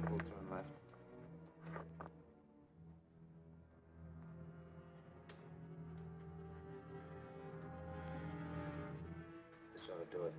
We'll turn left. This ought to do it.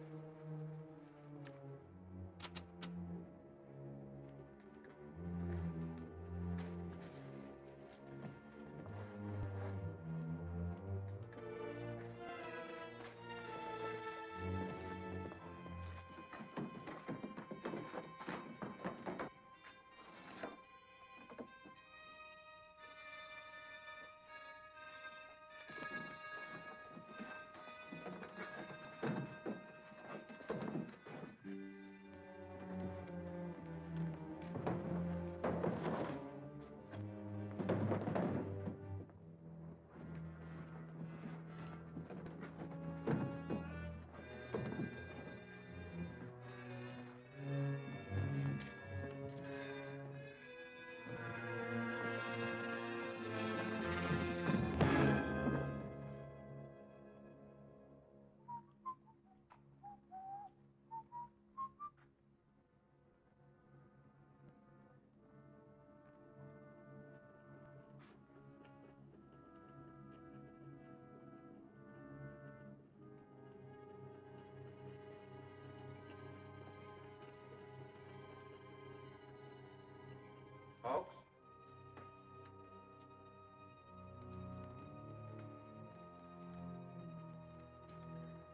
Folks?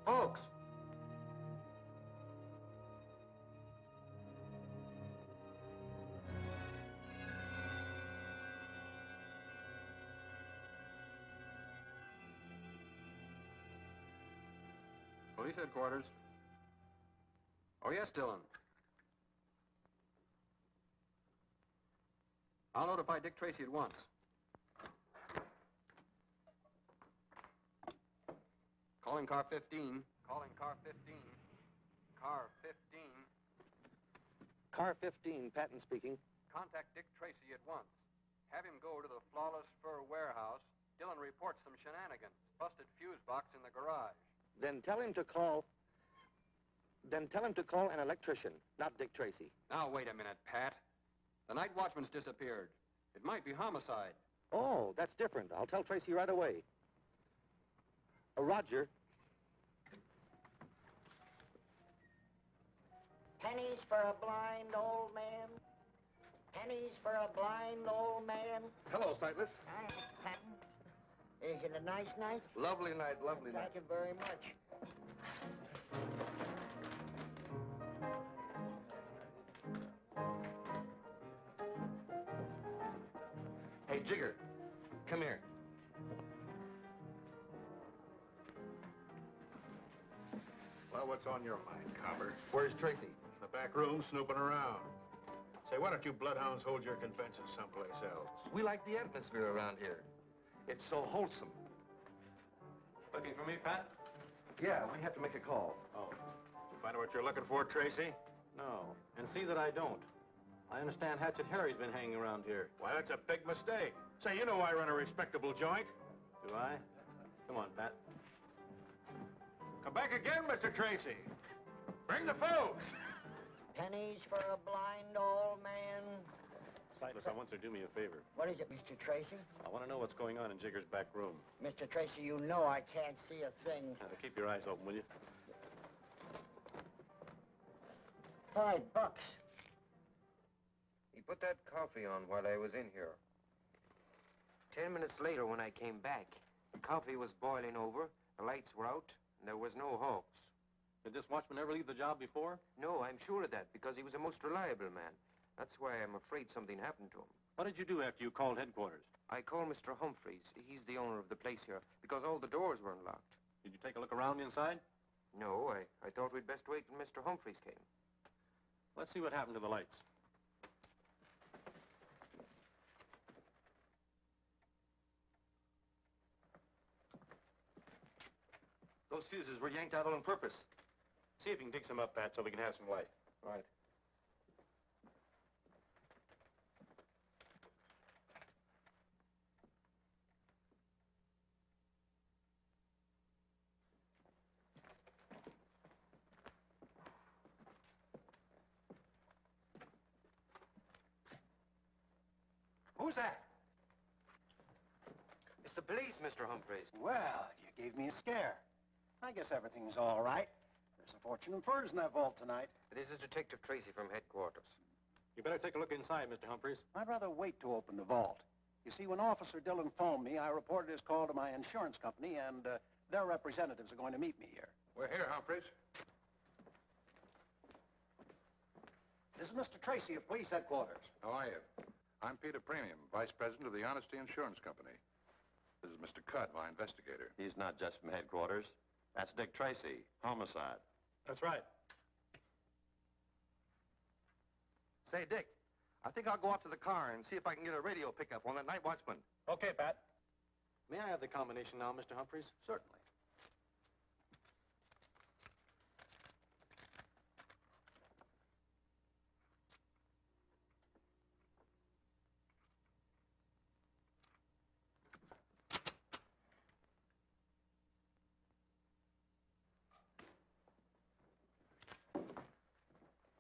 Folks! Police headquarters. Oh, yes, Dillon. I'll notify Dick Tracy at once. Calling car 15. Calling car 15. Car 15. Car 15, Patton speaking. Contact Dick Tracy at once. Have him go to the Flawless Fur warehouse. Dillon reports some shenanigans. Busted fuse box in the garage. Then tell him to call an electrician, not Dick Tracy. Now, wait a minute, Pat. The night watchman's disappeared. It might be homicide. Oh, that's different. I'll tell Tracy right away. Roger. Pennies for a blind old man. Pennies for a blind old man. Hello, Sightless. Hi, Patton. Is it a nice night? Lovely night, lovely night. Thank you very much. Hey, Jigger, come here. Well, what's on your mind, Copper? Where's Tracy? In the back room, snooping around. Say, why don't you bloodhounds hold your convention someplace else? We like the atmosphere around here. It's so wholesome. Looking for me, Pat? Yeah, we have to make a call. Oh. Did you find out what you're looking for, Tracy? No, and see that I don't. I understand Hatchet Harry's been hanging around here. Why, that's a big mistake. Say, you know I run a respectable joint. Do I? Come on, Pat. Come back again, Mr. Tracy. Bring the folks. Pennies for a blind old man. Sightless, I want you to do me a favor. What is it, Mr. Tracy? I want to know what's going on in Jigger's back room. Mr. Tracy, you know I can't see a thing. Now, keep your eyes open, will you? $5. He put that coffee on while I was in here. 10 minutes later, when I came back, the coffee was boiling over, the lights were out, and there was no hawks. Did this watchman ever leave the job before? No, I'm sure of that, because he was a most reliable man. That's why I'm afraid something happened to him. What did you do after you called headquarters? I called Mr. Humphreys. He's the owner of the place here, because all the doors were unlocked. Did you take a look around inside? No, I thought we'd best wait till Mr. Humphreys came. Let's see what happened to the lights. Those fuses were yanked out on purpose. See if you can dig some up, Pat, so we can have some light. Right. Who's that? It's the police, Mr. Humphreys. Well, you gave me a scare. I guess everything's all right. There's a fortune in furs in that vault tonight. This is Detective Tracy from headquarters. You better take a look inside, Mr. Humphreys. I'd rather wait to open the vault. You see, when Officer Dillon phoned me, I reported his call to my insurance company, and their representatives are going to meet me here. We're here, Humphreys. This is Mr. Tracy of police headquarters. How are you? I'm Peter Premium, Vice President of the Honesty Insurance Company. This is Mr. Cudd, my investigator. He's not just from headquarters. That's Dick Tracy, homicide. That's right. Say, Dick, I think I'll go out to the car and see if I can get a radio pickup on that night watchman. Okay, Pat. May I have the combination now, Mr. Humphreys? Certainly.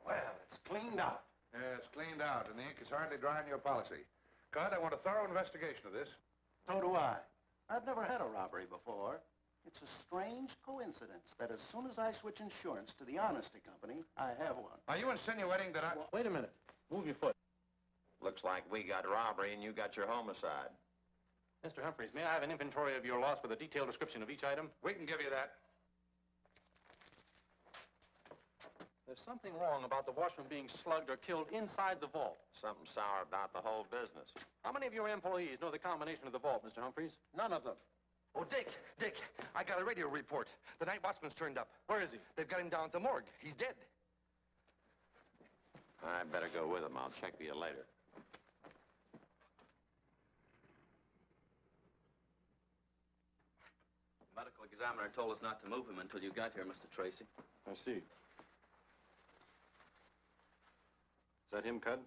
Well, it's cleaned out. Yeah, it's cleaned out, and the ink is hardly dry in your policy. Cudd, I want a thorough investigation of this. So do I. I've never had a robbery before. It's a strange coincidence that as soon as I switch insurance to the Honesty Company, I have one. Are you insinuating that I... Wait a minute. Move your foot. Looks like we got robbery and you got your homicide. Mr. Humphreys, may I have an inventory of your loss with a detailed description of each item? We can give you that. There's something wrong about the watchman being slugged or killed inside the vault. Something sour about the whole business. How many of your employees know the combination of the vault, Mr. Humphreys? None of them. Oh, Dick, I got a radio report. The night watchman's turned up. Where is he? They've got him down at the morgue. He's dead. I better go with him. I'll check with you later. The medical examiner told us not to move him until you got here, Mr. Tracy. I see. Is that him, Cudd?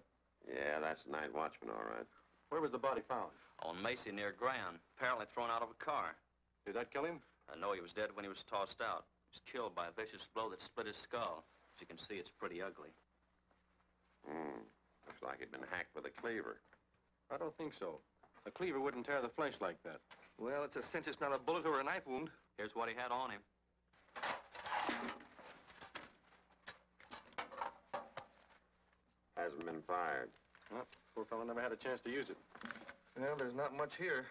Yeah, that's the night watchman, all right. Where was the body found? On Macy near Grand, apparently thrown out of a car. Did that kill him? I know he was dead when he was tossed out. He was killed by a vicious blow that split his skull. As you can see, it's pretty ugly. Looks like he'd been hacked with a cleaver. I don't think so. A cleaver wouldn't tear the flesh like that. Well, it's a cinch it's not a bullet or a knife wound. Here's what he had on him. Hasn't been fired. Well, poor fellow never had a chance to use it. Well, there's not much here.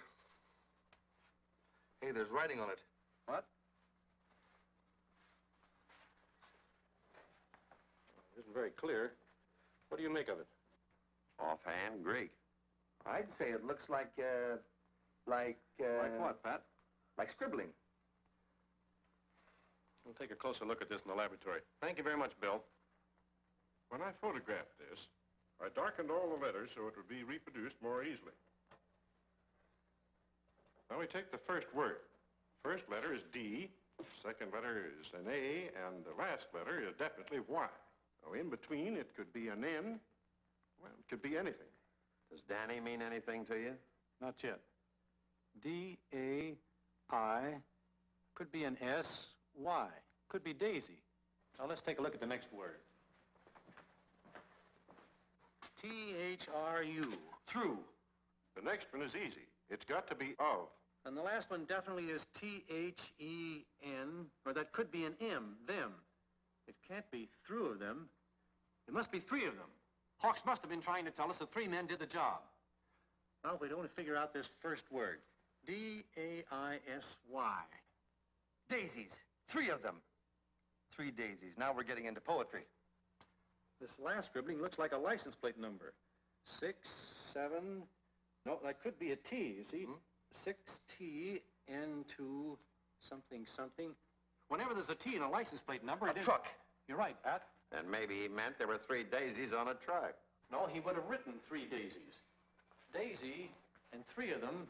Hey, there's writing on it. What? It isn't very clear. What do you make of it? Offhand, Greek. I'd say it looks like Like what, Pat? like scribbling. We'll take a closer look at this in the laboratory. Thank you very much, Bill. When I photographed this, I darkened all the letters so it would be reproduced more easily. Now we take the first word. First letter is D, second letter is an A, and the last letter is definitely Y. Now in between, it could be an N. Well, it could be anything. Does Danny mean anything to you? Not yet. D-A-I. Could be an S-Y. Could be Daisy. Now, let's take a look at the next word. T-H-R-U. Through. The next one is easy. It's got to be of. And the last one definitely is T-H-E-N, or that could be an M, them. It can't be through of them. It must be three of them. Hawks must have been trying to tell us that three men did the job. Now, if we'd only figure out this first word. D-A-I-S-Y. Daisies. 3 of them. 3 daisies. Now we're getting into poetry. This last scribbling looks like a license plate number. 6, 7... No, that could be a T, you see? 6T, N2, something, something. Whenever there's a T in a license plate number, A truck. You're right, Pat. And maybe he meant there were 3 daisies on a truck. No, he would have written 3 daisies. Daisy and 3 of them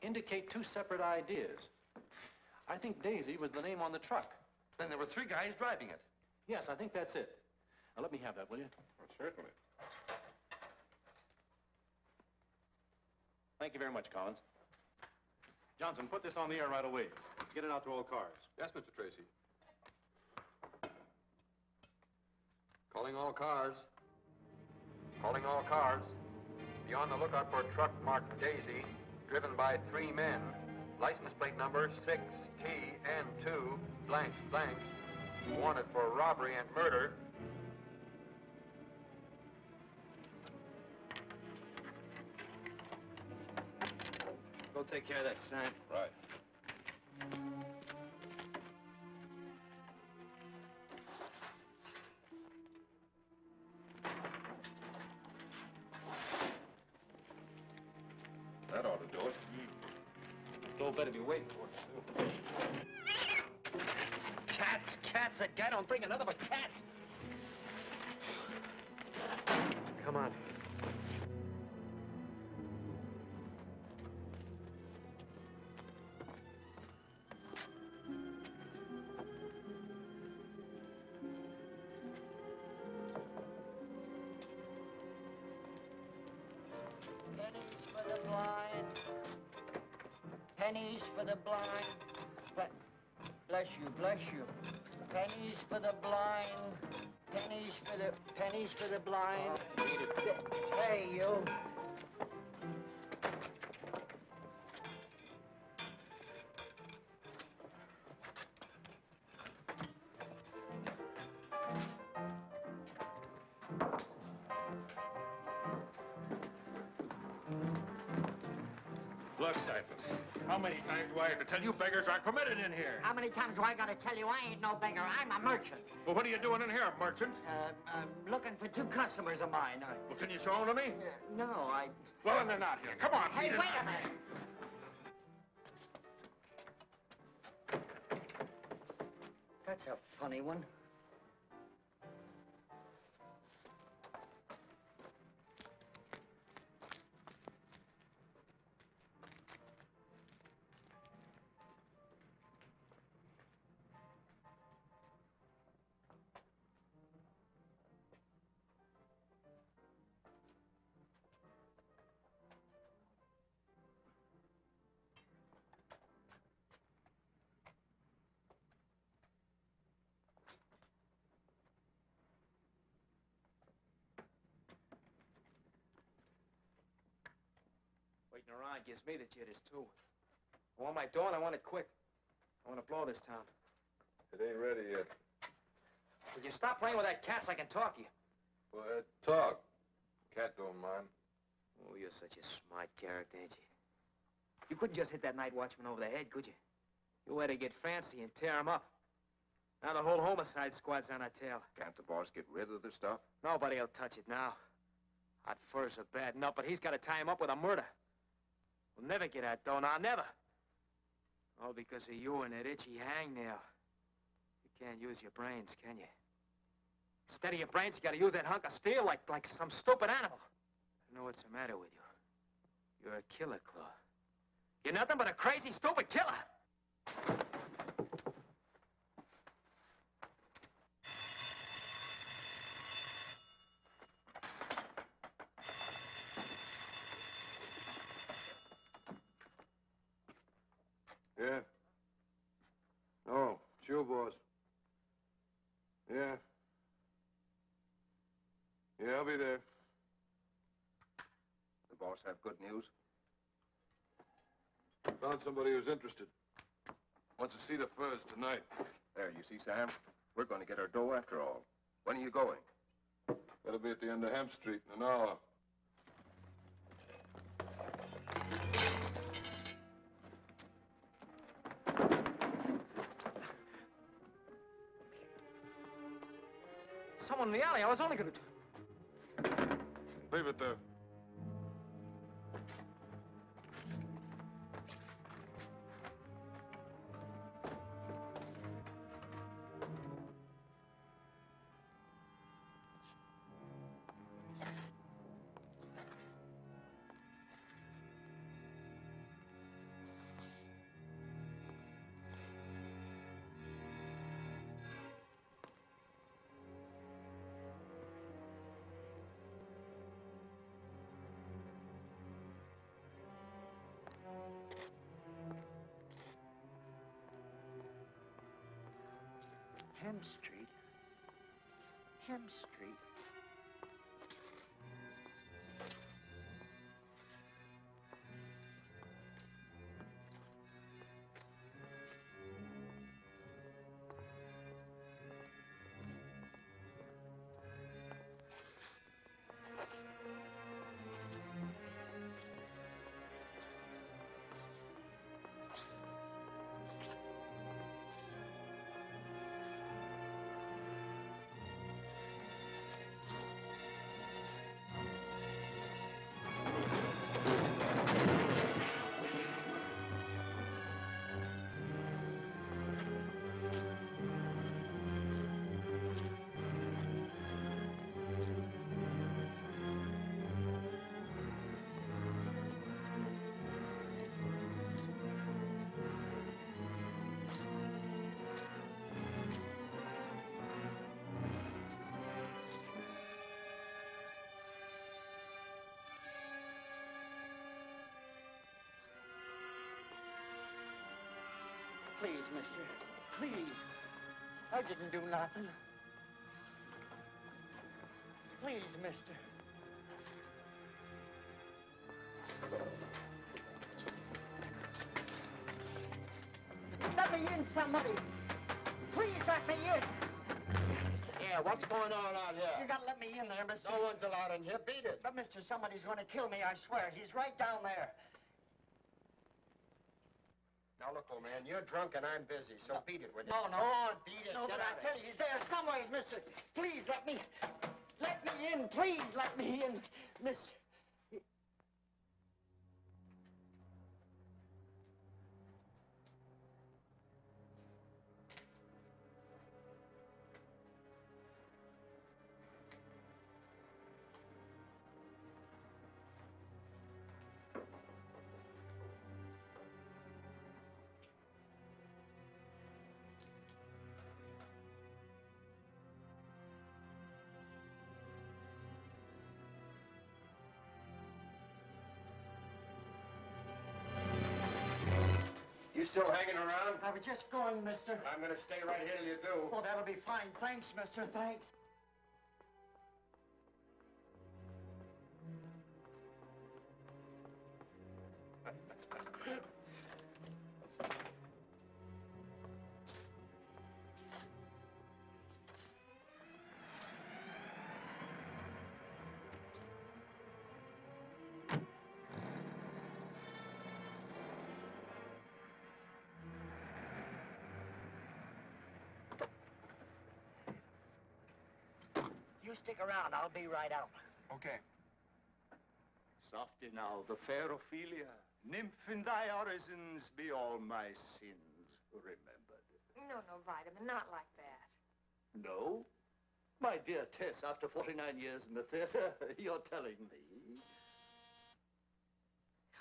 indicate 2 separate ideas. I think Daisy was the name on the truck. Then there were 3 guys driving it. Yes, I think that's it. Now, let me have that, will you? Well, certainly. Thank you very much, Collins. Johnson, put this on the air right away. Get it out to all cars. Yes, Mr. Tracy. Calling all cars. Calling all cars. Be on the lookout for a truck marked Daisy, driven by 3 men. License plate number 6TN2 blank blank. Wanted for robbery and murder. Go take care of that, Sam. Right. That ought to do it. Don't better be waiting for it, too. Cats again. Don't bring another but cats. Come on. Pennies for the blind. Pennies for the blind. Bless you, bless you. Pennies for the blind. Pennies for the blind. Hey, you. Look, Sightless, how many times do I have to tell you beggars aren't permitted in here? How many times do I gotta tell you I ain't no beggar? I'm a merchant. Well, what are you doing in here, merchant? I'm looking for 2 customers of mine. Well, can you show them to me? No, I... Well, then they're not here. Come on, Hey, beat it wait out. a minute. That's a funny one. Waiting around gives me the jitters, too. I want my dough and I want it quick. I want to blow this town. It ain't ready yet. Would you stop playing with that cat so I can talk to you? Go ahead, talk. Cat don't mind. Oh, you're such a smart character, ain't you? You couldn't just hit that night watchman over the head, could you? You had to get fancy and tear him up. Now the whole homicide squad's on our tail. Can't the boss get rid of the stuff? Nobody'll touch it now. Hot furs are bad enough, but he's got to tie him up with a murder. We'll never get that dough now, never. All because of you and that itchy hangnail. You can't use your brains, can you? Instead of your brains, you got to use that hunk of steel like some stupid animal. I know what's the matter with you. You're a killer, Claw. You're nothing but a crazy, stupid killer. Yeah. Oh, sure, boss. Yeah. Yeah, I'll be there. The boss have good news? Found somebody who's interested. Wants to see the furs tonight. There, you see, Sam? We're going to get our dough after all. When are you going? Gotta be at the end of Hemp Street in an hour. Someone in the alley. I was only going to... Leave it there. Hemp Street. Hemp Street. Please, mister. Please. I didn't do nothing. Please, mister. Let me in, somebody. Please let me in. Yeah, what's going on out here? You gotta let me in there, mister. No one's allowed in here. Beat it. But, mister, somebody's gonna kill me, I swear. He's right down there. Now, look, old man, you're drunk and I'm busy, so beat it with you. No, no. Go on, beat it. No, Get but I out of tell you, he's there somewhere, mister. Please let me in. Please let me in, mister. You still hanging around? I was just going, mister. I'm gonna stay right here till you do. Oh, that'll be fine. Thanks, mister. Thanks. You stick around. I'll be right out. Okay. Softly now, the fair Ophelia. Nymph in thy orisons be all my sins remembered. No, Vitamin, not like that. No? My dear Tess, after 49 years in the theater, you're telling me.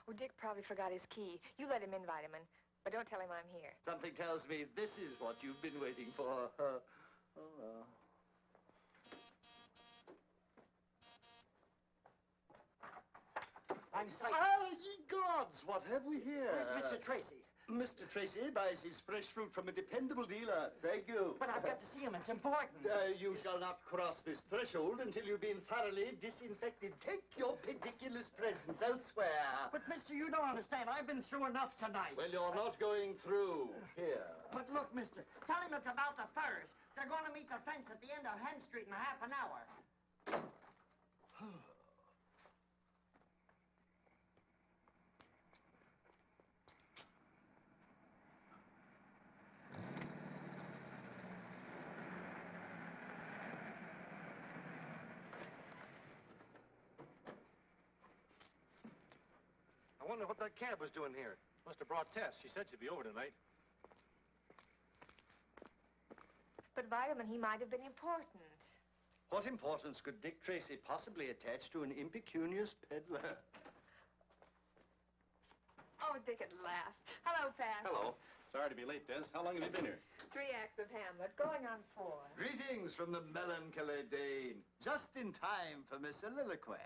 Well, Dick probably forgot his key. You let him in, Vitamin, but don't tell him I'm here. Something tells me this is what you've been waiting for. I'm sorry. Ah, ye gods, what have we here? Where's Mr. Tracy? Mr. Tracy buys his fresh fruit from a dependable dealer. Thank you. But I've got to see him. It's important. You shall not cross this threshold until you've been thoroughly disinfected. Take your pediculous presence elsewhere. But, mister, you don't understand. I've been through enough tonight. Well, you're not going through. Here. But look, mister, tell him it's about the furs. They're going to meet the fence at the end of Hen Street in half an hour. I wonder what that cab was doing here. Must have brought Tess. She said she'd be over tonight. But, Vitamin, he might have been important. What importance could Dick Tracy possibly attach to an impecunious peddler? Oh, Dick at last. Hello, Pat. Hello. Sorry to be late, Tess. How long have you been here? 3 acts of Hamlet, going on 4. Greetings from the melancholy Dane. Just in time for Miss Soliloquy.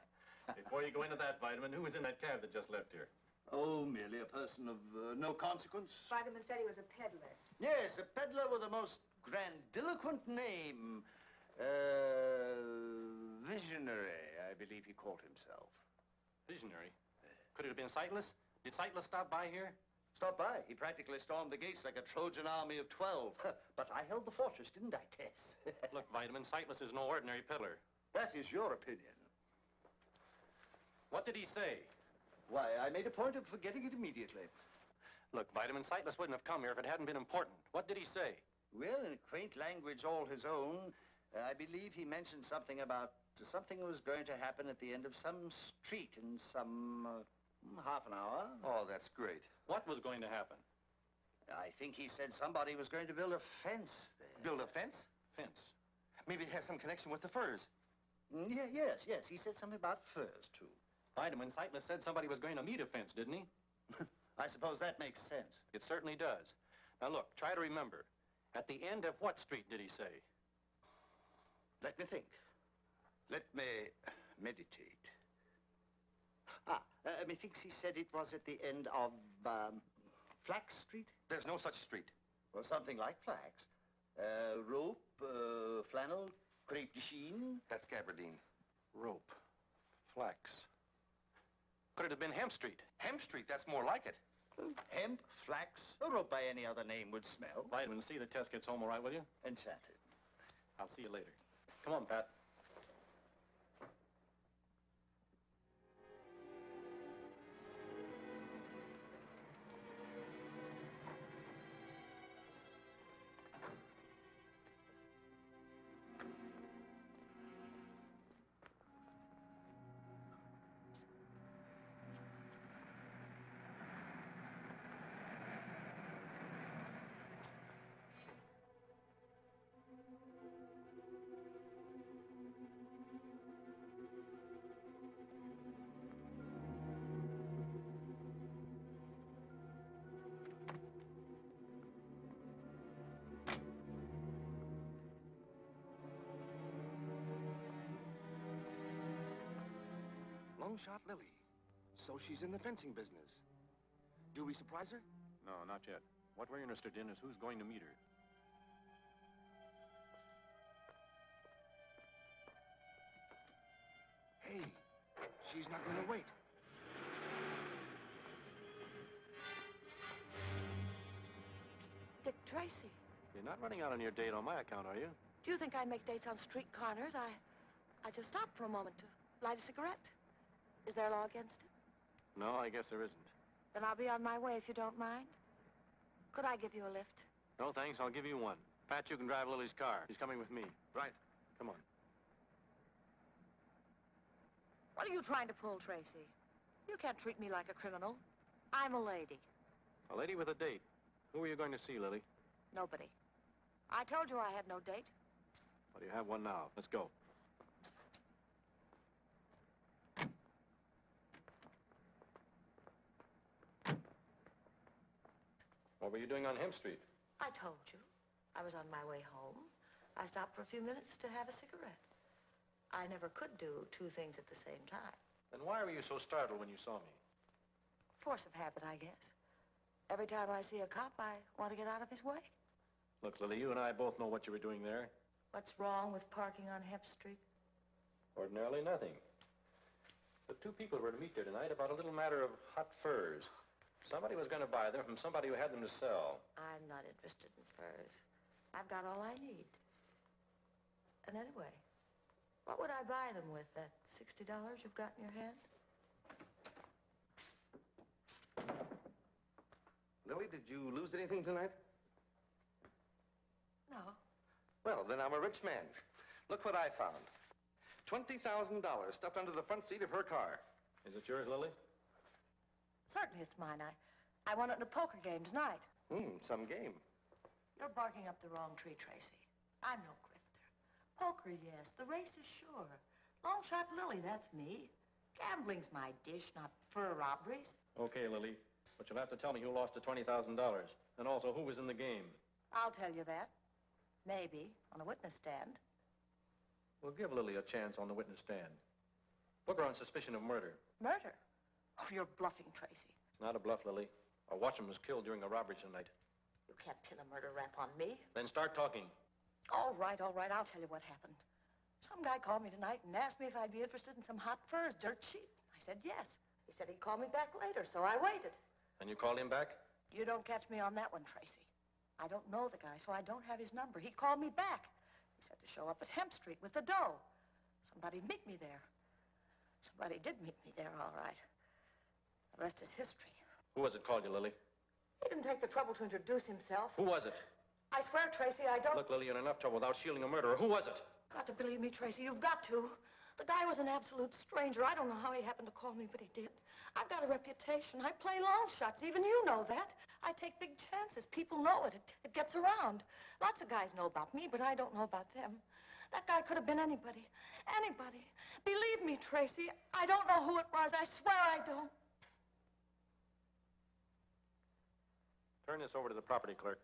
Before you go into that, Vitamin, who was in that cab that just left here? Oh, merely a person of no consequence. Vitamin said he was a peddler. Yes, a peddler with a most grandiloquent name. Visionary, I believe he called himself. Visionary? Could it have been Sightless? Did Sightless stop by here? Stop by. He practically stormed the gates like a Trojan army of 12. But I held the fortress, didn't I, Tess? Look, Vitamin, Sightless is no ordinary peddler. That is your opinion. What did he say? Why, I made a point of forgetting it immediately. Look, Vitamin, Sightless wouldn't have come here if it hadn't been important. What did he say? Well, in a quaint language all his own, I believe he mentioned something about something was going to happen at the end of some street in some half an hour. Oh, that's great. What was going to happen? I think he said somebody was going to build a fence there. Build a fence? Fence. Maybe it has some connection with the furs. Yes. He said something about furs, too. Vitamin, Sightless said somebody was going to meet a fence, didn't he? I suppose that makes sense. It certainly does. Now, look, try to remember. At the end of what street did he say? Let me think. Let me meditate. Methinks he said it was at the end of, Flax Street? There's no such street. Well, something like flax. Rope, flannel, crepe de chine. That's gabardine. Rope. Flax. Could it have been Hemp Street? Hemp Street, that's more like it. Hemp, flax, a rope by any other name would smell. Vitamin C, the test gets home all right, will you? Enchanted. I'll see you later. Come on, Pat. Long shot Lily. So she's in the fencing business. Do we surprise her? No, not yet. What we're interested in is who's going to meet her. Hey, she's not going to wait. Dick Tracy. You're not running out on your date on my account, are you? Do you think I make dates on street corners? I just stopped for a moment to light a cigarette. Is there a law against it? No, I guess there isn't. Then I'll be on my way if you don't mind. Could I give you a lift? No, thanks. I'll give you one. Pat, you can drive Lily's car. She's coming with me. Right. Come on. What are you trying to pull, Tracy? You can't treat me like a criminal. I'm a lady. A lady with a date. Who are you going to see, Lily? Nobody. I told you I had no date. Well, you have one now. Let's go. What were you doing on Hemp Street? I told you. I was on my way home. I stopped for a few minutes to have a cigarette. I never could do two things at the same time. Then why were you so startled when you saw me? Force of habit, I guess. Every time I see a cop, I want to get out of his way. Look, Lily, you and I both know what you were doing there. What's wrong with parking on Hemp Street? Ordinarily nothing. The two people were to meet there tonight about a little matter of hot furs. Somebody was going to buy them from somebody who had them to sell. I'm not interested in furs. I've got all I need. And anyway, what would I buy them with, that $60 you've got in your hand? Lily, did you lose anything tonight? No. Well, then I'm a rich man. Look what I found. $20,000 stuffed under the front seat of her car. Is it yours, Lily? Certainly it's mine. I won it in a poker game tonight. Some game. You're barking up the wrong tree, Tracy. I'm no grifter. Poker, yes. The race is sure. Long shot Lily, that's me. Gambling's my dish, not fur robberies. Okay, Lily. But you'll have to tell me who lost the $20,000. And also who was in the game. I'll tell you that. Maybe, on a witness stand. We'll give Lily a chance on the witness stand. Book her on suspicion of murder. Murder? Oh, you're bluffing, Tracy. It's not a bluff, Lily. A watchman was killed during a robbery tonight. You can't pin a murder rap on me. Then start talking. All right. I'll tell you what happened. Some guy called me tonight and asked me if I'd be interested in some hot furs, dirt cheap. I said yes. He said he'd call me back later, so I waited. And you called him back? You don't catch me on that one, Tracy. I don't know the guy, so I don't have his number. He called me back. He said to show up at Hemp Street with the dough. Somebody'd meet me there. Somebody did meet me there, all right. The rest is history. Who was it called you, Lily? He didn't take the trouble to introduce himself. Who was it? I swear, Tracy, I don't... Look, Lily, you're in enough trouble without shielding a murderer. Who was it? Got to believe me, Tracy. You've got to. The guy was an absolute stranger. I don't know how he happened to call me, but he did. I've got a reputation. I play long shots. Even you know that. I take big chances. People know it. It gets around. Lots of guys know about me, but I don't know about them. That guy could have been anybody. Anybody. Believe me, Tracy, I don't know who it was. I swear I don't. Turn this over to the property clerk.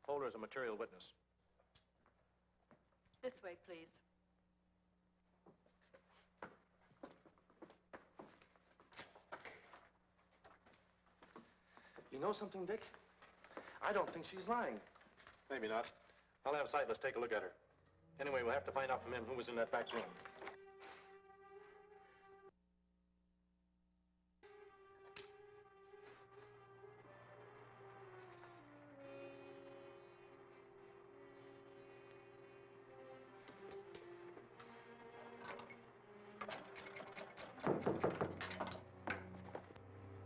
Hold her as a material witness. This way, please. You know something, Dick? I don't think she's lying. Maybe not. I'll have Sightless take a look at her. Anyway, we'll have to find out from him who was in that back room.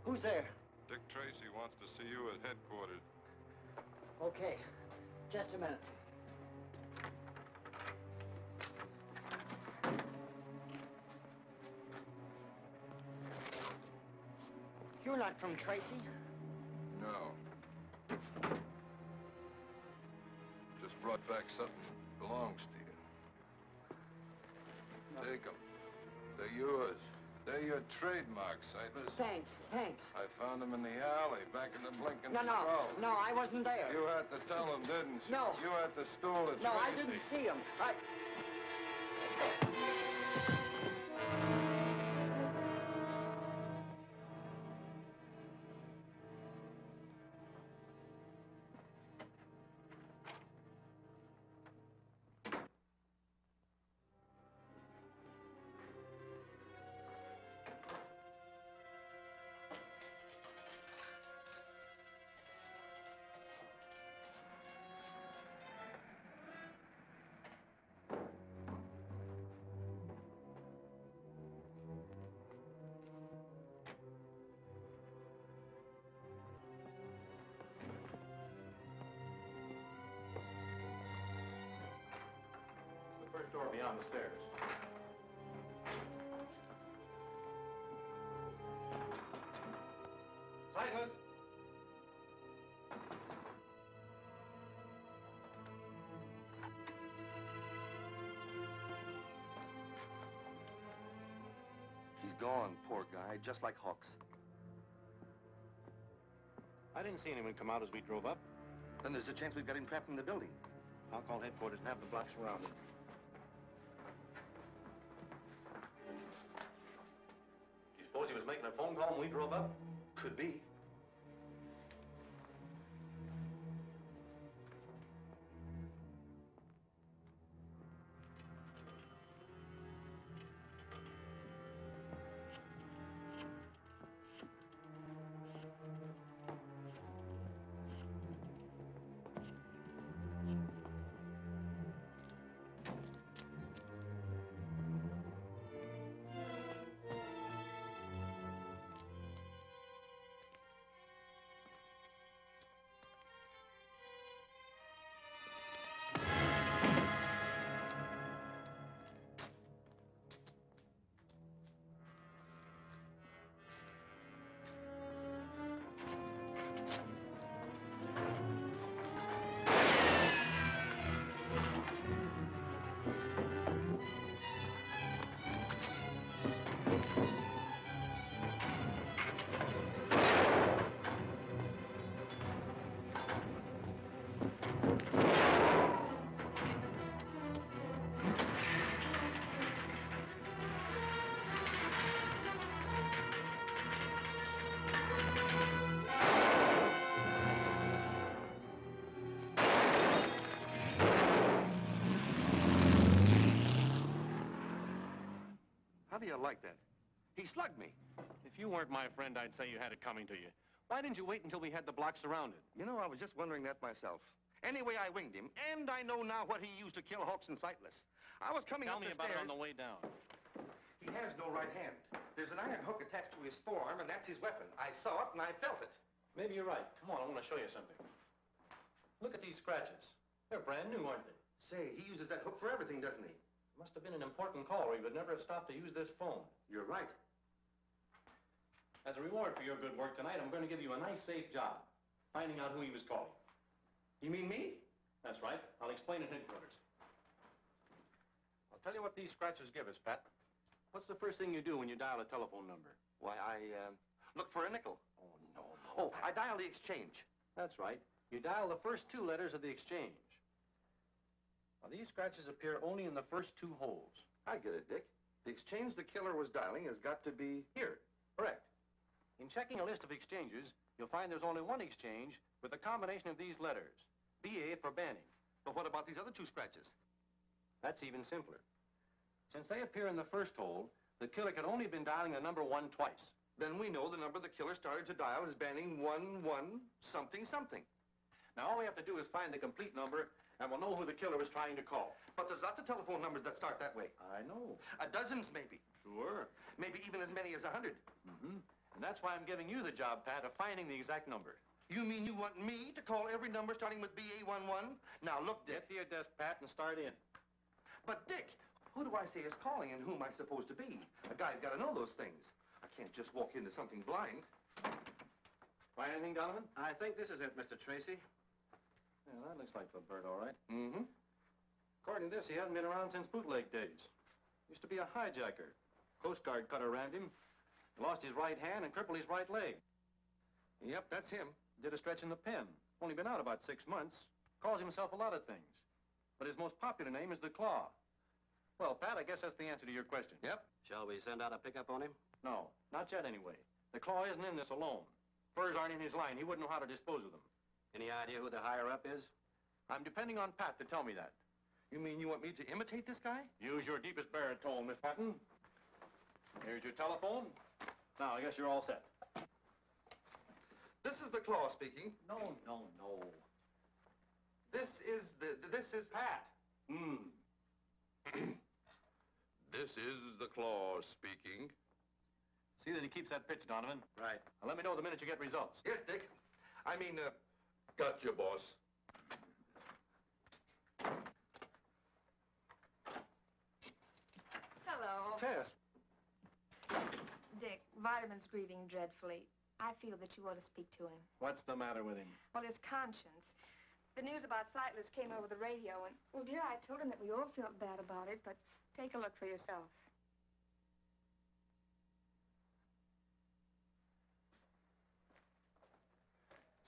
Who's there? Dick Tracy wants to see you at headquarters. Okay. Just a minute. You're not from Tracy? No. Just brought back something that belongs to you. Take them. They're yours. They're your trademarks, Sightless. Thanks, thanks. I found them in the alley, back in the blinking No, I wasn't there. You had to tell them, didn't you? No. You had to stool at No, Tracy. I didn't see him. First door beyond the stairs. Sightless! He's gone, poor guy, just like Hawks. I didn't see anyone come out as we drove up. Then there's a chance we've got him trapped in the building. I'll call headquarters and have the block surrounded. Do you suppose he was making a phone call when we drove up? Could be. How do you like that? He slugged me. If you weren't my friend, I'd say you had it coming to you. Why didn't you wait until we had the block surrounded? You know, I was just wondering that myself. Anyway, I winged him, and I know now what he used to kill Hawks and Sightless. I was coming Tell up me the about stairs. it on the way down. He has no right hand. There's an iron hook attached to his forearm, and that's his weapon. I saw it, and I felt it. Maybe you're right. Come on, I want to show you something. Look at these scratches. They're brand new, aren't they? Say, he uses that hook for everything, doesn't he? Must have been an important call, or he would never have stopped to use this phone. You're right. As a reward for your good work tonight, I'm going to give you a nice, safe job, finding out who he was calling. You mean me? That's right. I'll explain at headquarters. I'll tell you what these scratches give us, Pat. What's the first thing you do when you dial a telephone number? Why, I look for a nickel. Oh, no. Oh, I dial the exchange. That's right. You dial the first two letters of the exchange. Now, these scratches appear only in the first two holes. I get it, Dick. The exchange the killer was dialing has got to be here. Correct. In checking a list of exchanges, you'll find there's only one exchange with a combination of these letters. BA for banning. But what about these other two scratches? That's even simpler. Since they appear in the first hole, the killer could only have been dialing the number 1 twice. Then we know the number the killer started to dial is banning 11 something something. Now, all we have to do is find the complete number, and we'll know who the killer was trying to call. But there's lots of telephone numbers that start that way. I know. Dozens, maybe. Sure. Maybe even as many as 100. Mm-hmm. And that's why I'm giving you the job, Pat, of finding the exact number. You mean you want me to call every number starting with BA11? Now, look, Dick. Get to your desk, Pat, and start in. But, Dick, who do I say is calling and who am I supposed to be? A guy's got to know those things. I can't just walk into something blind. Find anything, Donovan? I think this is it, Mr. Tracy. Yeah, that looks like the Byrd, all right. Mm-hmm. According to this, he hasn't been around since bootleg days. Used to be a hijacker. Coast Guard cutter rammed him. Lost his right hand and crippled his right leg. Yep, that's him. Did a stretch in the pen. Only been out about 6 months. Calls himself a lot of things. But his most popular name is the Claw. Well, Pat, I guess that's the answer to your question. Yep. Shall we send out a pickup on him? No, not yet anyway. The Claw isn't in this alone. Furs aren't in his line. He wouldn't know how to dispose of them. Any idea who the higher-up is? I'm depending on Pat to tell me that. You mean you want me to imitate this guy? Use your deepest baritone, Miss Patton. Here's your telephone. Now, I guess you're all set. This is the Claw speaking. No. This is Pat. This is the Claw speaking. See that he keeps that pitch, Donovan. Right. Now, let me know the minute you get results. Yes, Dick. I mean, Gotcha, boss. Hello. Tess. Dick, Vitamin's grieving dreadfully. I feel that you ought to speak to him. What's the matter with him? Well, his conscience. The news about Sightless came over the radio, and, well, dear, I told him that we all felt bad about it, but take a look for yourself.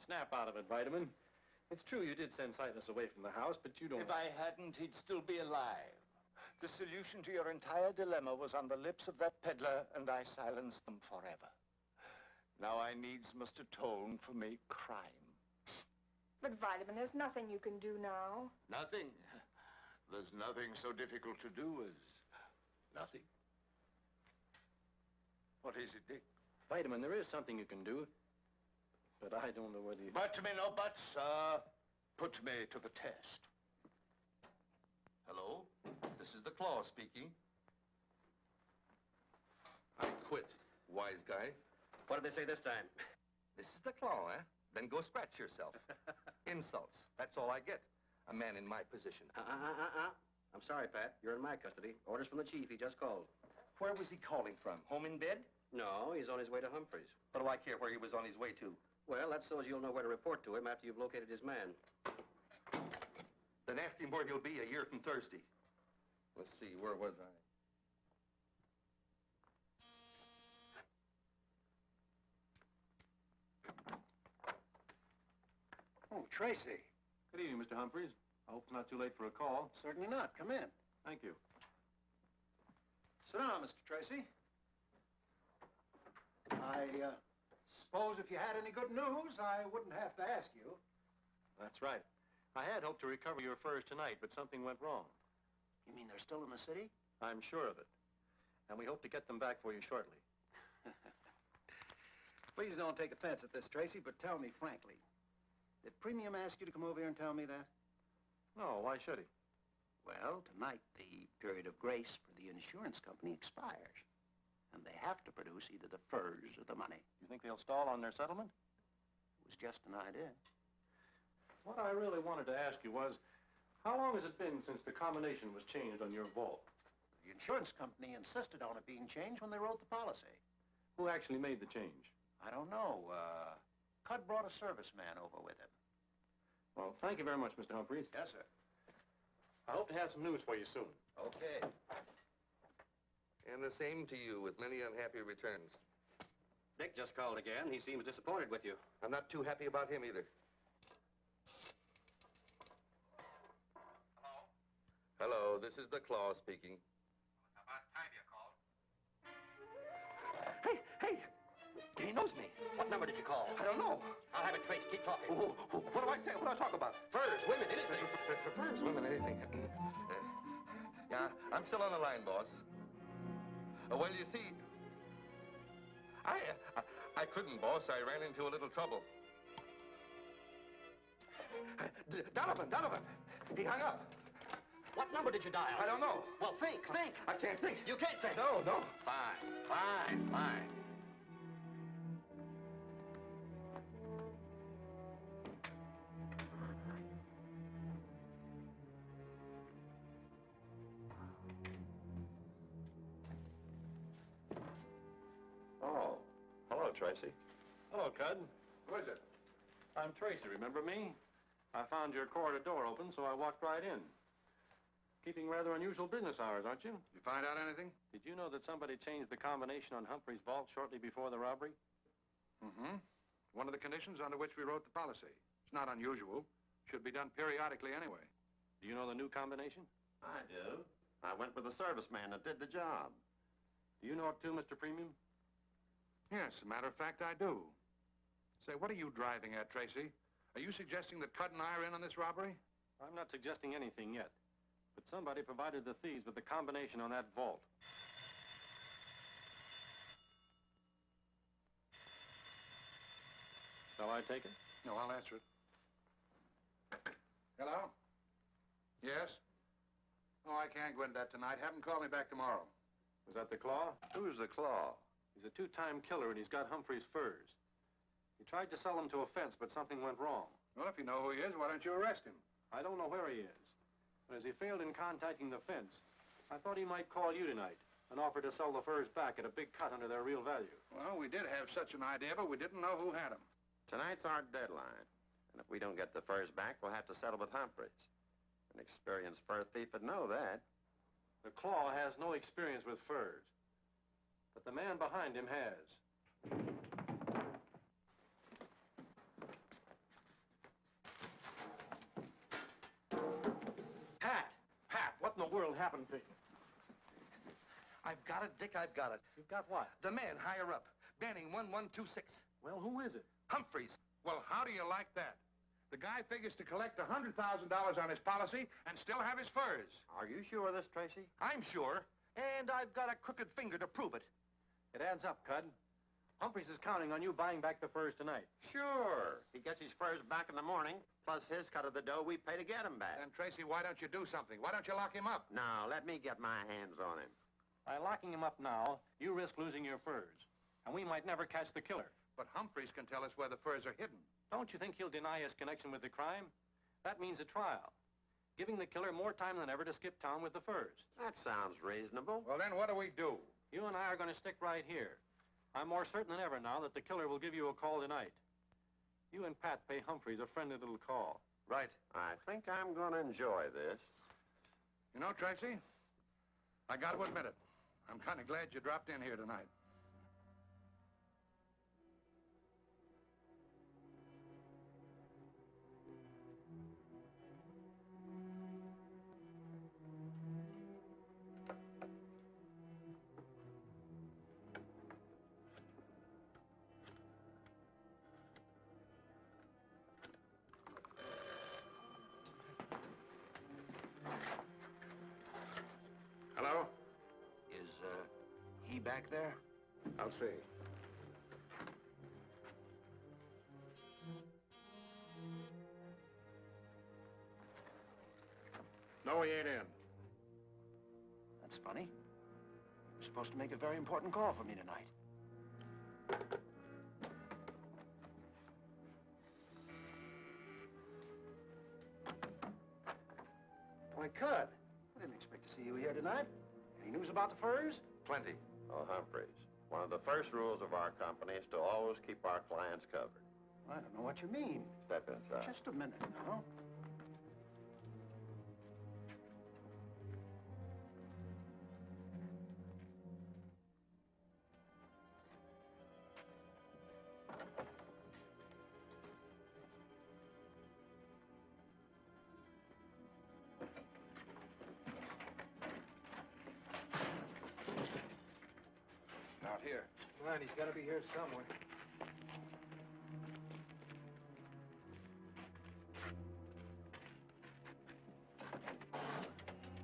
Snap out of it, Vitamin. It's true you did send Sightless away from the house, but you don't... If I hadn't, he'd still be alive. The solution to your entire dilemma was on the lips of that peddler, and I silenced them forever. Now I needs must atone for my crime. But, Vitamin, there's nothing you can do now. Nothing? There's nothing so difficult to do as nothing. What is it, Dick? Vitamin, there is something you can do, but I don't know whether you... But me no but, sir. Put me to the test. hello? This is the Claw speaking. I quit, wise guy. What did they say this time? This is the Claw, eh? Then go scratch yourself. Insults. That's all I get. A man in my position. I'm sorry, Pat. You're in my custody. Orders from the chief. He just called. Where was he calling from? Home in bed? No, he's on his way to Humphreys. What do I care where he was on his way to? Well, that's so as you'll know where to report to him after you've located his man. Then ask him where he'll be a year from Thursday. Let's see, where was I? Oh, Tracy. Good evening, Mr. Humphreys. I hope it's not too late for a call. Certainly not. Come in. Thank you. Sit down, Mr. Tracy. I suppose if you had any good news, I wouldn't have to ask you. That's right. I had hoped to recover your furs tonight, but something went wrong. You mean they're still in the city? I'm sure of it. And we hope to get them back for you shortly. Please don't take offense at this, Tracy, but tell me frankly. Did Premium ask you to come over here and tell me that? No, why should he? Well, tonight the period of grace for the insurance company expires. And they have to produce either the furs or the money. You think they'll stall on their settlement? It was just an idea. What I really wanted to ask you was, how long has it been since the combination was changed on your vault? The insurance company insisted on it being changed when they wrote the policy. Who actually made the change? I don't know. Cud brought a serviceman over with him. Well, thank you very much, Mr. Humphreys. Yes, sir. I hope to have some news for you soon. Okay. And the same to you, with many unhappy returns. Dick just called again. He seems disappointed with you. I'm not too happy about him either. Hello, this is the Claw speaking. About time you called. Hey! he knows me. What number did you call? I don't know. I'll have it traced. Keep talking. What do I say? What do I talk about? Furs, women, anything. Furs, women, anything. Yeah, I'm still on the line, boss. Well, you see, I couldn't, boss. I ran into a little trouble. Donovan! He hung up. What number did you dial? I don't know. Well, think. I can't think. You can't think. No. Fine. Oh, hello, Tracy. Hello, Cud. Who is it? I'm Tracy, remember me? I found your corridor door open, so I walked right in. Keeping rather unusual business hours, aren't you? You find out anything? Did you know that somebody changed the combination on Humphrey's vault shortly before the robbery? Mm-hmm. One of the conditions under which we wrote the policy. It's not unusual. Should be done periodically anyway. Do you know the new combination? I do. I went with the serviceman that did the job. Do you know it too, Mr. Premium? Yes, as a matter of fact, I do. Say, what are you driving at, Tracy? Are you suggesting that Cud and I are in on this robbery? I'm not suggesting anything yet, but somebody provided the thieves with the combination on that vault. Shall I take it? No, I'll answer it. Hello? Yes? Oh, I can't go into that tonight. Have him call me back tomorrow. Was that the Claw? Who's the Claw? He's a two-time killer, and he's got Humphrey's furs. He tried to sell them to a fence, but something went wrong. Well, if you know who he is, why don't you arrest him? I don't know where he is. But as he failed in contacting the fence, I thought he might call you tonight and offer to sell the furs back at a big cut under their real value. Well, we did have such an idea, but we didn't know who had them. Tonight's our deadline. And if we don't get the furs back, we'll have to settle with Humphreys. An experienced fur thief would know that. The Claw has no experience with furs, but the man behind him has. Pat, what in the world happened to you? I've got it, Dick, I've got it. You've got what? The man higher up, Banning 1126. Well, who is it? Humphreys. Well, how do you like that? The guy figures to collect $100,000 on his policy and still have his furs. Are you sure of this, Tracy? I'm sure, and I've got a crooked finger to prove it. It adds up, Cud. Humphreys is counting on you buying back the furs tonight. Sure. He gets his furs back in the morning, plus his cut of the dough we pay to get him back. And, Tracy, why don't you do something? Why don't you lock him up? Now, let me get my hands on him. By locking him up now, you risk losing your furs, and we might never catch the killer. But Humphreys can tell us where the furs are hidden. Don't you think he'll deny his connection with the crime? That means a trial, giving the killer more time than ever to skip town with the furs. That sounds reasonable. Well, then what do we do? You and I are going to stick right here. I'm more certain than ever now that the killer will give you a call tonight. You and Pat pay Humphreys a friendly little call. Right. I think I'm going to enjoy this. You know, Tracy, I got to admit it. I'm kind of glad you dropped in here tonight. Hello? Is, he back there? I'll see. No, he ain't in. That's funny. You're supposed to make a very important call for me tonight. Why, Cud, I didn't expect to see you here tonight. Any news about the furs? Plenty. Oh, Humphreys, one of the first rules of our company is to always keep our clients covered. I don't know what you mean. Step inside. Just a minute now. Out here. Come on, he's got to be here somewhere.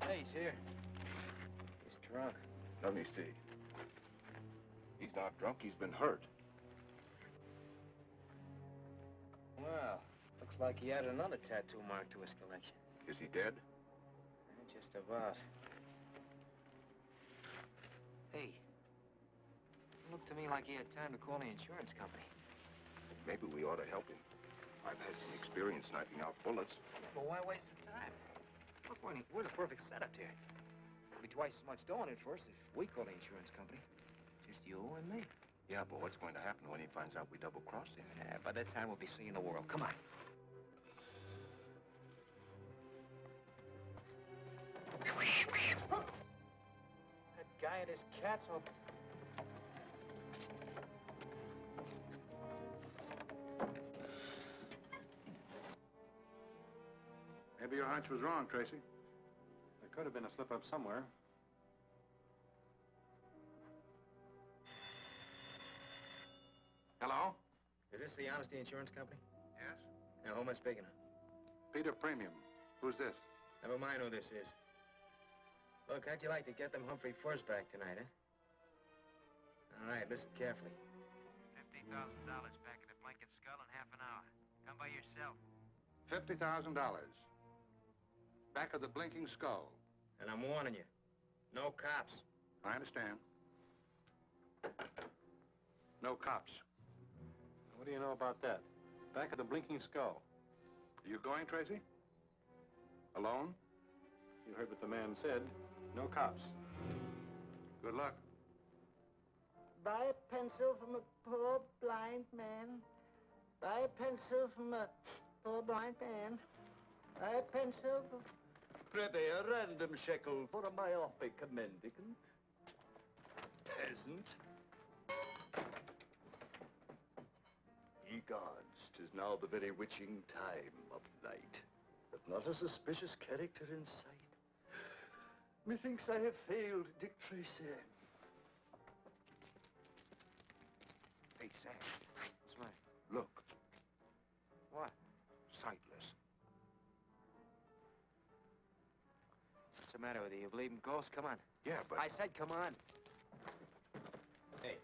Hey, he's here. He's drunk. Let me see. He's not drunk, he's been hurt. Well, looks like he added another tattoo mark to his collection. Is he dead? Just about. Hey, looked to me like he had time to call the insurance company. Maybe we ought to help him. I've had some experience knifing out bullets. But why waste the time? Look, we're the perfect setup here. There'll be twice as much dough in it for us if we call the insurance company. Just you and me. Yeah, but what's going to happen when he finds out we double-crossed him? By that time, we'll be seeing the world. Come on. That guy and his cats will... Maybe your hunch was wrong, Tracy. There could have been a slip-up somewhere. Hello? Is this the Honesty Insurance Company? Yes? Now, who am I speaking of? Peter Premium. Who's this? Never mind who this is. Look, how'd you like to get them Humphrey furs back tonight, huh? All right, listen carefully. $50,000 back in the blinking skull in half an hour. Come by yourself. $50,000. Back of the blinking skull. And I'm warning you, no cops. I understand. No cops. What do you know about that? Back of the blinking skull. Are you going, Tracy? Alone? You heard what the man said. No cops. Good luck. Buy a pencil from a poor blind man. Buy a pencil from a poor blind man. Buy a pencil from... Prithee, a random shekel for a myopic mendicant. Peasant. Ye gods, 'tis now the very witching time of night, but not a suspicious character in sight. Methinks I have failed Dick Tracy. Hey, Sam, What's the matter? look. What? Sightless. What's the matter with you? You believe in ghosts? Come on. Yeah, but... I said come on. Hey.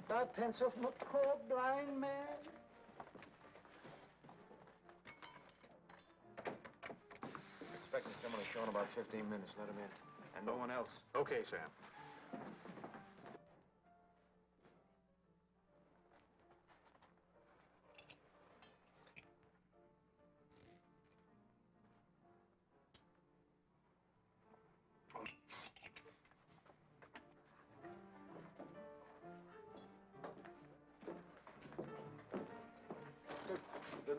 Buy a pencil from a poor blind man. Expecting someone to show in about 15 minutes. Let him in. And no one else. Okay, Sam.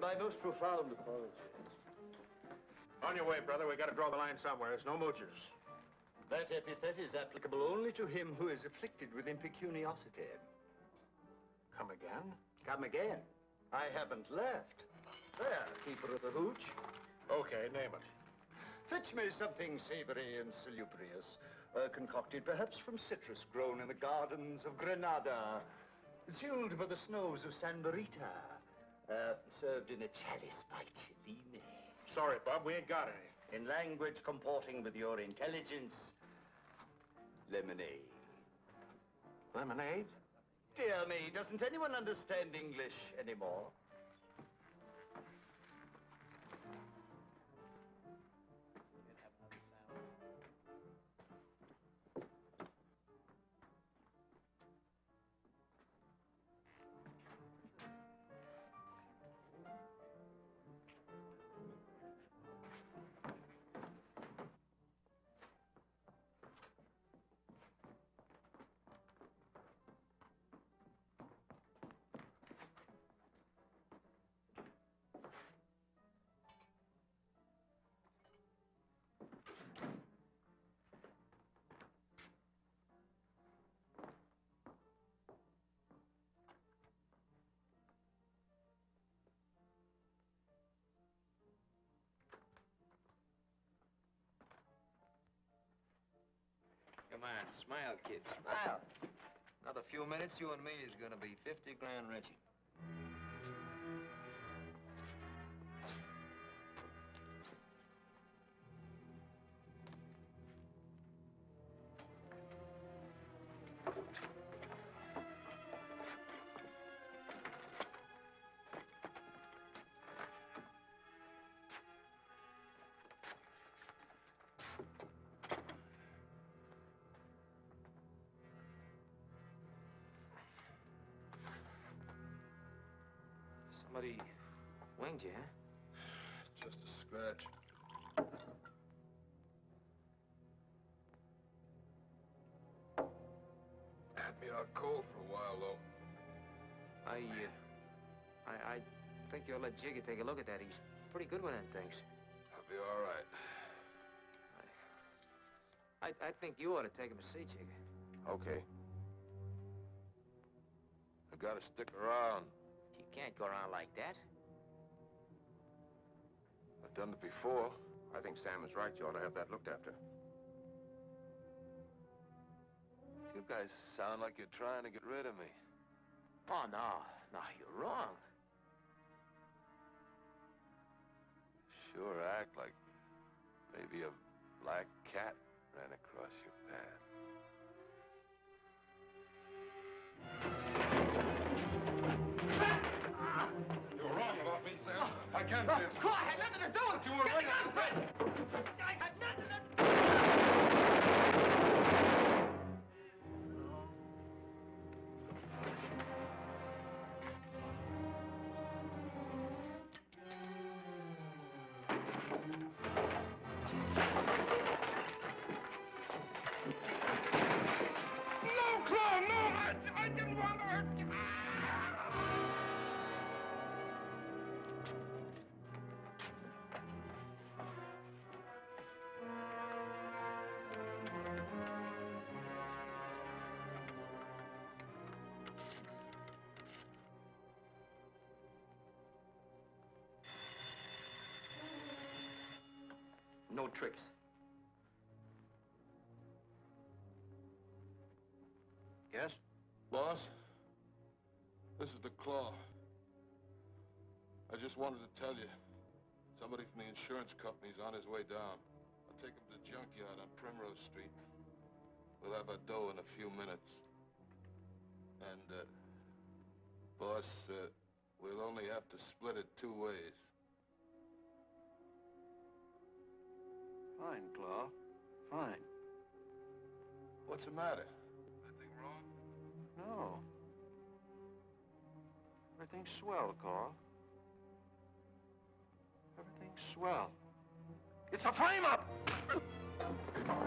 My most profound apologies. On your way, brother. We got to draw the line somewhere. There's no moochers. That epithet is applicable only to him who is afflicted with impecuniosity. Come again? Come again. I haven't left. There, keeper of the hooch. Okay, name it. Fetch me something savory and salubrious, concocted perhaps from citrus grown in the gardens of Granada, chilled by the snows of San Barita, served in a chalice by Cellini. Sorry, Bob, we ain't got any. In language comporting with your intelligence, lemonade. Lemonade? Dear me, doesn't anyone understand English anymore? Come on, smile, kid, smile. Another few minutes, you and me is gonna be 50 grand richer. Somebody winged you, huh? Just a scratch. Had me out cold for a while, though. I think you'll let Jiggy take a look at that. He's pretty good with them things. I'll be all right. I think you ought to take him to see Jiggy. Okay. I gotta stick around. You can't go around like that. I've done it before. I think Sam is right. You ought to have that looked after. You guys sound like you're trying to get rid of me. Oh, no. No, you're wrong. Sure act like maybe a black cat ran across your path. You were wrong about me, Sam. I can't do it. I had nothing to do with it. You were right. I had nothing to I didn't want to hurt you. No tricks. Yes? Boss, this is the Claw. I just wanted to tell you, somebody from the insurance company's on his way down. I'll take him to the junkyard on Primrose Street. We'll have our dough in a few minutes. And, boss, we'll only have to split it 2 ways. Fine, Claw. Fine. What's the matter? Anything wrong? No. Everything's swell, Claw. Everything's swell. It's a frame-up!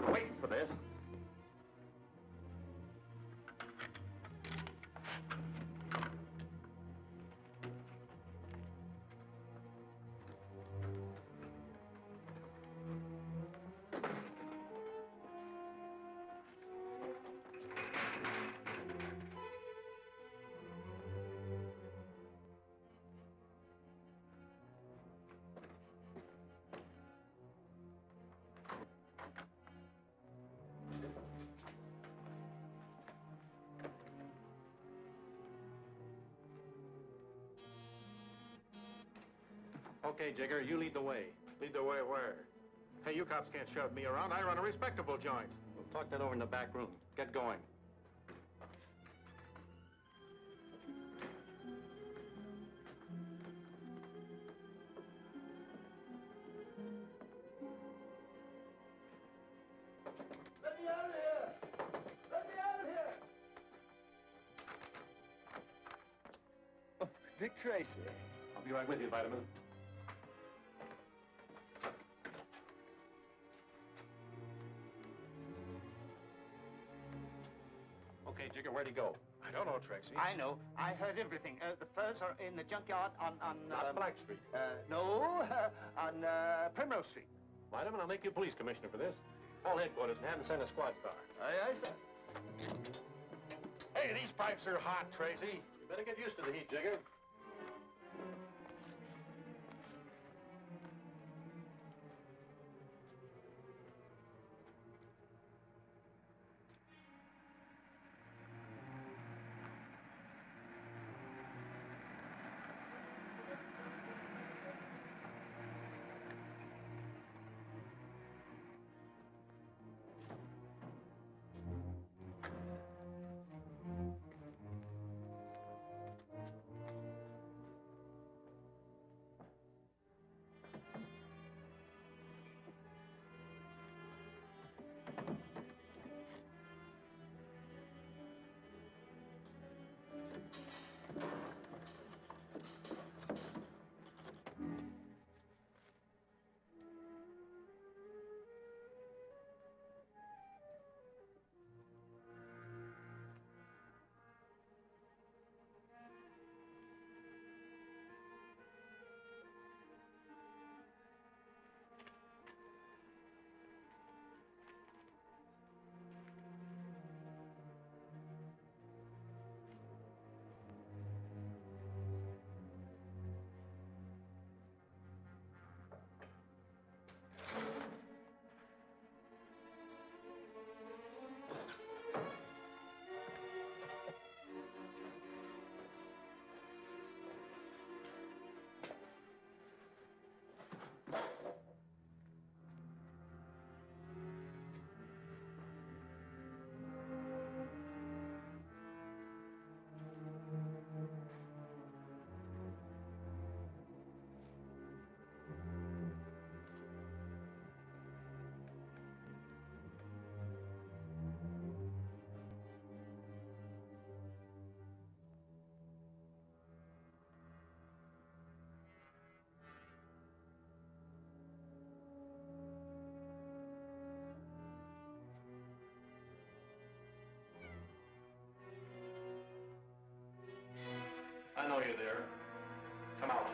Waiting for this. Okay, Jigger, you lead the way. Lead the way where? Hey, you cops can't shove me around. I run a respectable joint. We'll talk that over in the back room. Get going. Let me out of here! Let me out of here! Oh, Dick Tracy. I'll be right with you, Vitamin. Okay, Jigger, where'd he go? I don't know, Tracy. I know. I heard everything. The furs are in the junkyard on Black Street. No, on Primrose Street. Vitamin, I'll make you police commissioner for this. Call headquarters and have them send a squad car. Aye, aye, sir. Hey, these pipes are hot, Tracy. You better get used to the heat, Jigger. there. Come out.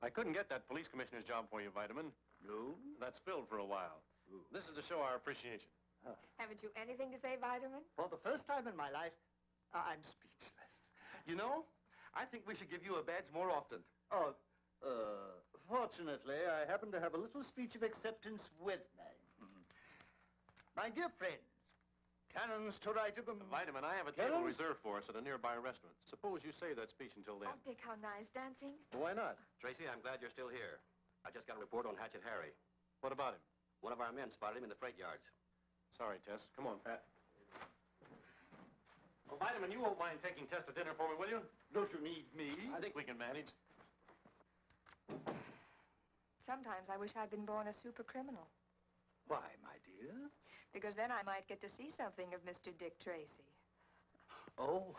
I couldn't get that police commissioner's job for you, Vitamin. No? That's filled for a while. This is to show our appreciation. Haven't you anything to say, Vitamin? For the first time in my life, I'm speechless. You know, I think we should give you a badge more often. Oh, fortunately, I happen to have a little speech of acceptance with me. My dear friends, cannons to right of them. Vitamin, I have a table reserved for us at a nearby restaurant. Suppose you save that speech until then. Oh, Dick, how nice. Dancing? Well, why not? Tracy, I'm glad you're still here. I just got a report on Hatchet Harry. What about him? One of our men spotted him in the freight yards. Sorry, Tess. Come on, Pat. Well, Vitamin, you won't mind taking Tess to dinner for me, will you? Don't you need me? I think we can manage. Sometimes I wish I'd been born a super criminal. Why, my dear? Because then I might get to see something of Mr. Dick Tracy. Oh,